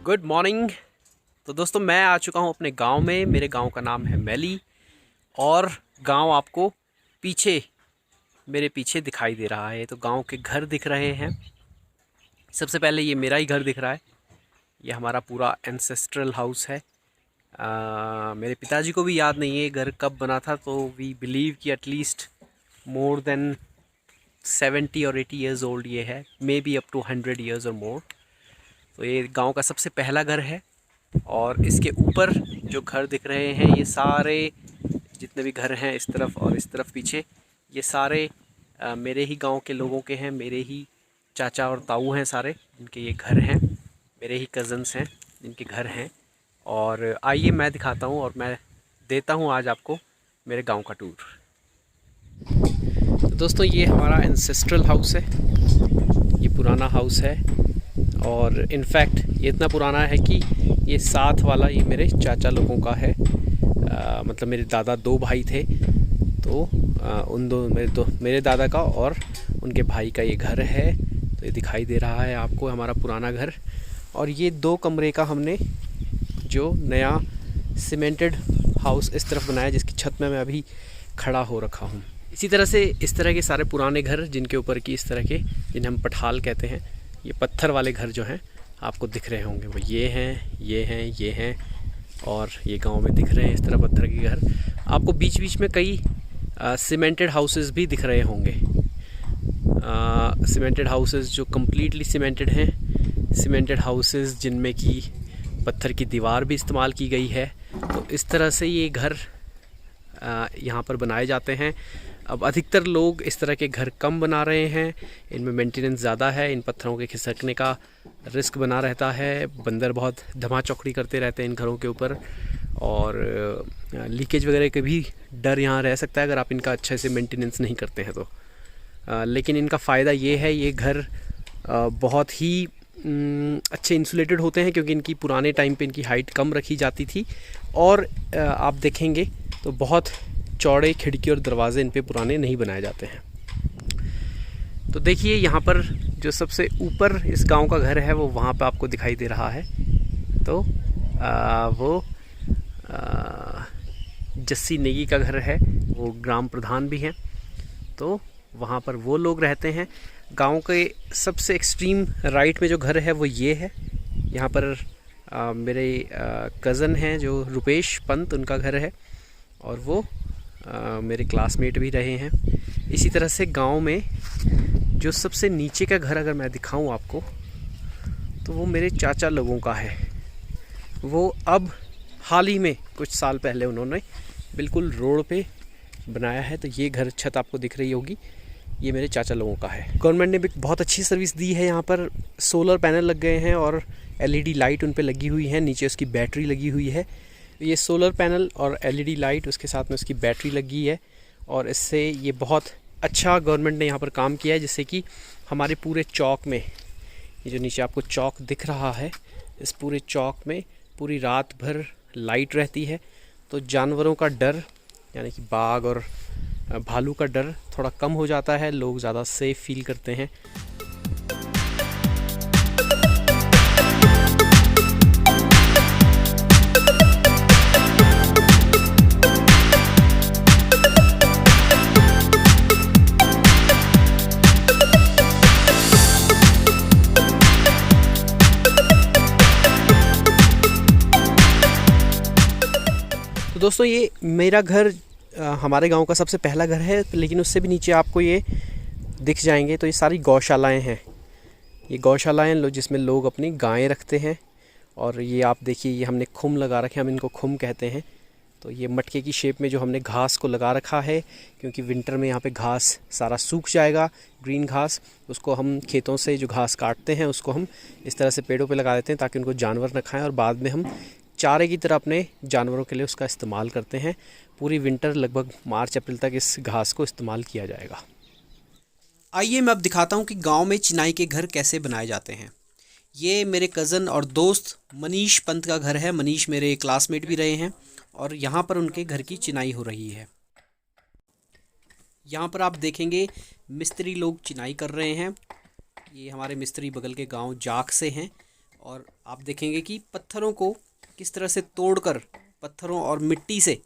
Good morning. तो दोस्तों मैं आ चुका हूँ अपने गांव में। मेरे गांव का नाम है मैली और गांव आपको पीछे मेरे पीछे दिखाई दे रहा है। तो गांव के घर दिख रहे हैं। सबसे पहले ये मेरा ही घर दिख रहा है। ये हमारा पूरा एंसेस्ट्रल हाउस है। मेरे पिताजी को भी याद नहीं है घर कब बना था, तो वी बिलीव कि एटलीस्ट मोर देन 70 और 80 ईयर्स ओल्ड ये है, may be up to 100 years और मोर। तो ये गांव का सबसे पहला घर है। और इसके ऊपर जो घर दिख रहे हैं, ये सारे जितने भी घर हैं इस तरफ और इस तरफ पीछे, ये सारे मेरे ही गांव के लोगों के हैं। मेरे ही चाचा और ताऊ हैं सारे, जिनके ये घर हैं। मेरे ही कज़न्स हैं जिनके घर हैं। और आइए मैं दिखाता हूँ और मैं देता हूँ आज आपको मेरे गांव का टूर। तो दोस्तों ये हमारा एंसेस्ट्रल हाउस है। ये पुराना हाउस है और इनफैक्ट ये इतना पुराना है कि ये साथ वाला ये मेरे चाचा लोगों का है। मतलब मेरे दादा दो भाई थे, तो उन दो मेरे दादा का और उनके भाई का ये घर है। तो ये दिखाई दे रहा है आपको हमारा पुराना घर। और ये 2 कमरे का हमने जो नया सीमेंटेड हाउस इस तरफ बनाया, जिसकी छत में मैं अभी खड़ा हो रखा हूँ। इसी तरह से इस तरह के सारे पुराने घर जिनके ऊपर की इस तरह के, जिन्हें हम पठाल कहते हैं, ये पत्थर वाले घर जो हैं आपको दिख रहे होंगे, वो ये हैं, ये हैं, ये हैं। और ये गांव में दिख रहे हैं इस तरह पत्थर के घर। आपको बीच बीच में कई सीमेंटेड हाउसेस भी दिख रहे होंगे। सीमेंटेड हाउसेस जो कम्प्लीटली सीमेंटेड हैं, सीमेंटेड हाउसेस जिनमें की पत्थर की दीवार भी इस्तेमाल की गई है। तो इस तरह से ये घर यहाँ पर बनाए जाते हैं। अब अधिकतर लोग इस तरह के घर कम बना रहे हैं। इनमें मेंटेनेंस ज़्यादा है, इन पत्थरों के खिसकने का रिस्क बना रहता है। बंदर बहुत धमाचौकड़ी करते रहते हैं इन घरों के ऊपर, और लीकेज वगैरह का भी डर यहाँ रह सकता है अगर आप इनका अच्छे से मेंटेनेंस नहीं करते हैं तो। लेकिन इनका फ़ायदा ये है, ये घर बहुत ही अच्छे इंसुलेटेड होते हैं, क्योंकि इनकी पुराने टाइम पे इनकी हाइट कम रखी जाती थी। और आप देखेंगे तो बहुत चौड़े खिड़की और दरवाजे इन पे पुराने नहीं बनाए जाते हैं। तो देखिए यहाँ पर जो सबसे ऊपर इस गांव का घर है वो वहाँ पे आपको दिखाई दे रहा है। तो वो जस्सी नेगी का घर है, वो ग्राम प्रधान भी हैं। तो वहाँ पर वो लोग रहते हैं। गांव के सबसे एक्सट्रीम राइट में जो घर है वो ये है। यहाँ पर मेरे कज़न हैं जो रुपेश पंत, उनका घर है, और वो मेरे क्लासमेट भी रहे हैं। इसी तरह से गांव में जो सबसे नीचे का घर अगर मैं दिखाऊं आपको, तो वो मेरे चाचा लोगों का है। वो अब हाल ही में कुछ साल पहले उन्होंने बिल्कुल रोड पे बनाया है। तो ये घर छत आपको दिख रही होगी, ये मेरे चाचा लोगों का है। गवर्नमेंट ने भी बहुत अच्छी सर्विस दी है। यहाँ पर सोलर पैनल लग गए हैं और LED लाइट उन पे लगी हुई है, नीचे उसकी बैटरी लगी हुई है। ये सोलर पैनल और LED लाइट, उसके साथ में उसकी बैटरी लगी है, और इससे ये बहुत अच्छा गवर्नमेंट ने यहाँ पर काम किया है, जिससे कि हमारे पूरे चौक में, ये जो नीचे आपको चौक दिख रहा है, इस पूरे चौक में पूरी रात भर लाइट रहती है। तो जानवरों का डर, यानी कि बाघ और भालू का डर थोड़ा कम हो जाता है, लोग ज़्यादा सेफ फील करते हैं। तो दोस्तों ये मेरा घर हमारे गांव का सबसे पहला घर है, लेकिन उससे भी नीचे आपको ये दिख जाएंगे। तो ये सारी गौशालाएं हैं। ये गौशालाएं जिसमें लोग अपनी गायें रखते हैं। और ये आप देखिए, ये हमने खुम लगा रखे हैं, हम इनको खुम कहते हैं। तो ये मटके की शेप में जो हमने घास को लगा रखा है, क्योंकि विंटर में यहाँ पे घास सारा सूख जाएगा, ग्रीन घास। उसको हम खेतों से जो घास काटते हैं उसको हम इस तरह से पेड़ों पे लगा देते हैं, ताकि उनको जानवर न खाएं, और बाद में हम चारे की तरह अपने जानवरों के लिए उसका इस्तेमाल करते हैं। पूरी विंटर लगभग मार्च अप्रैल तक इस घास को इस्तेमाल किया जाएगा। आइए मैं अब दिखाता हूँ कि गांव में चिनाई के घर कैसे बनाए जाते हैं। ये मेरे कज़न और दोस्त मनीष पंत का घर है। मनीष मेरे क्लासमेट भी रहे हैं, और यहाँ पर उनके घर की चिनाई हो रही है। यहाँ पर आप देखेंगे मिस्त्री लोग चिनाई कर रहे हैं। ये हमारे मिस्त्री बगल के गांव जाख से हैं। और आप देखेंगे कि पत्थरों को किस तरह से तोड़कर पत्थरों और मिट्टी से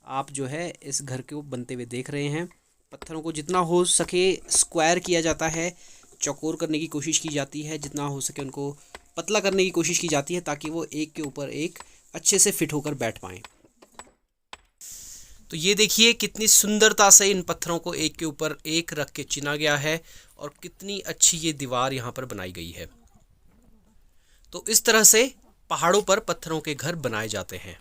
आप जो है इस घर को बनते हुए देख रहे हैं। पत्थरों को जितना हो सके स्क्वायर किया जाता है, चौकोर करने की कोशिश की जाती है, जितना हो सके उनको पतला करने की कोशिश की जाती है ताकि वो एक के ऊपर एक अच्छे से फिट होकर बैठ पाएँ। तो ये देखिए कितनी सुंदरता से इन पत्थरों को एक के ऊपर एक रख के चुना गया है और कितनी अच्छी ये दीवार यहाँ पर बनाई गई है। तो इस तरह से पहाड़ों पर पत्थरों के घर बनाए जाते हैं।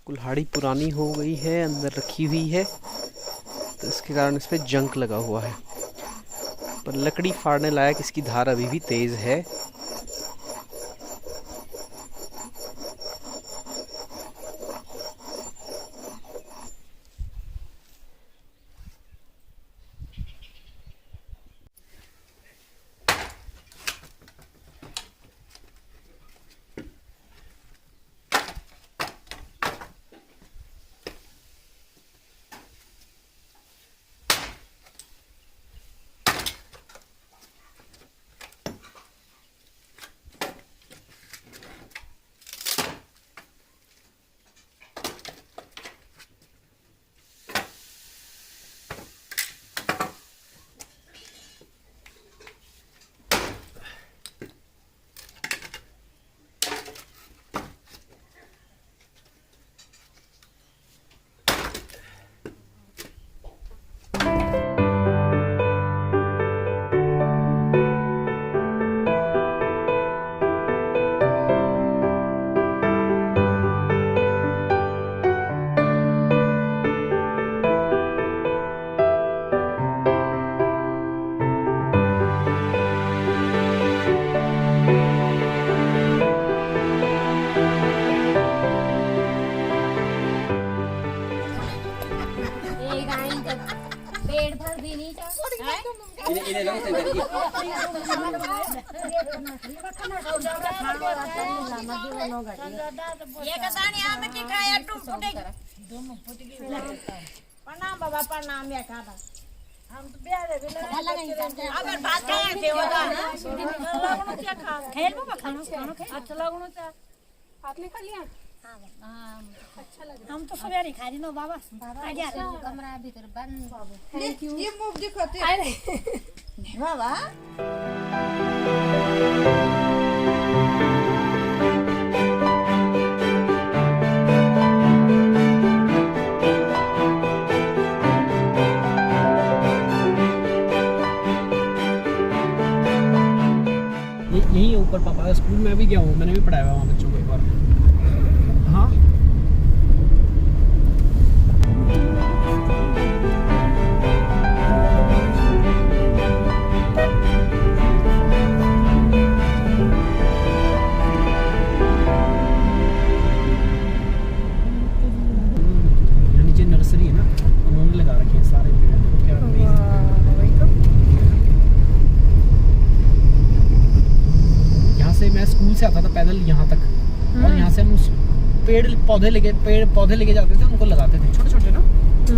कुल्हाड़ी पुरानी हो गई है, अंदर रखी हुई है, तो इसके कारण इस पे जंग लगा हुआ है, पर लकड़ी फाड़ने लायक इसकी धार अभी भी तेज है। प्रणाम बाबा, प्रणाम। हम तो प्यारे भी अगर बात खेल बाबा खाना अच्छा लगनो चा हाथ ले कर लिया। हां अच्छा लग हम तो सवेरे खा रही नो बाबा कमरा भीतर बंद। ये मुंह दिखाते अरे बाबा यहीं ऊपर पापा स्कूल में भी गया हूँ, मैंने भी पढ़ाया हुआ वहाँ बच्चों को एक बार। हाँ नीचे नर्सरी है ना, उन्होंने लगा रखे हैं सारे पेड़। देखो क्या से मैं स्कूल से आता था पैदल यहाँ तक, और यहाँ से हम उस पेड़ पौधे लेके जाते थे, उनको लगाते थे छोटे छोटे ना,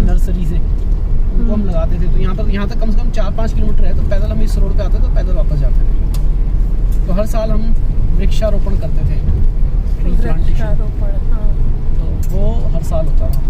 नर्सरी से उनको हम लगाते थे। तो यहाँ तक कम से कम 4-5 किलोमीटर है, तो पैदल हम इस रोड पे आते तो पैदल वापस जाते थे। तो हर साल हम वृक्षारोपण करते थे, तो वो हर साल होता था।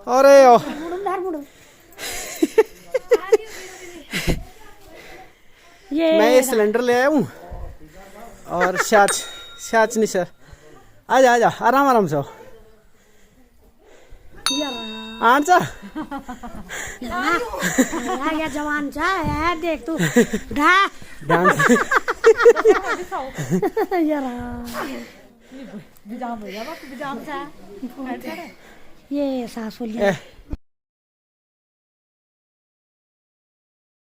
अरे मैं ये सिलेंडर ले आया हूँ और शाच नहीं सर, आजा आराम से। आंचा आ गया जवान चा है देख तू ढा डांस यार ये सासुलिया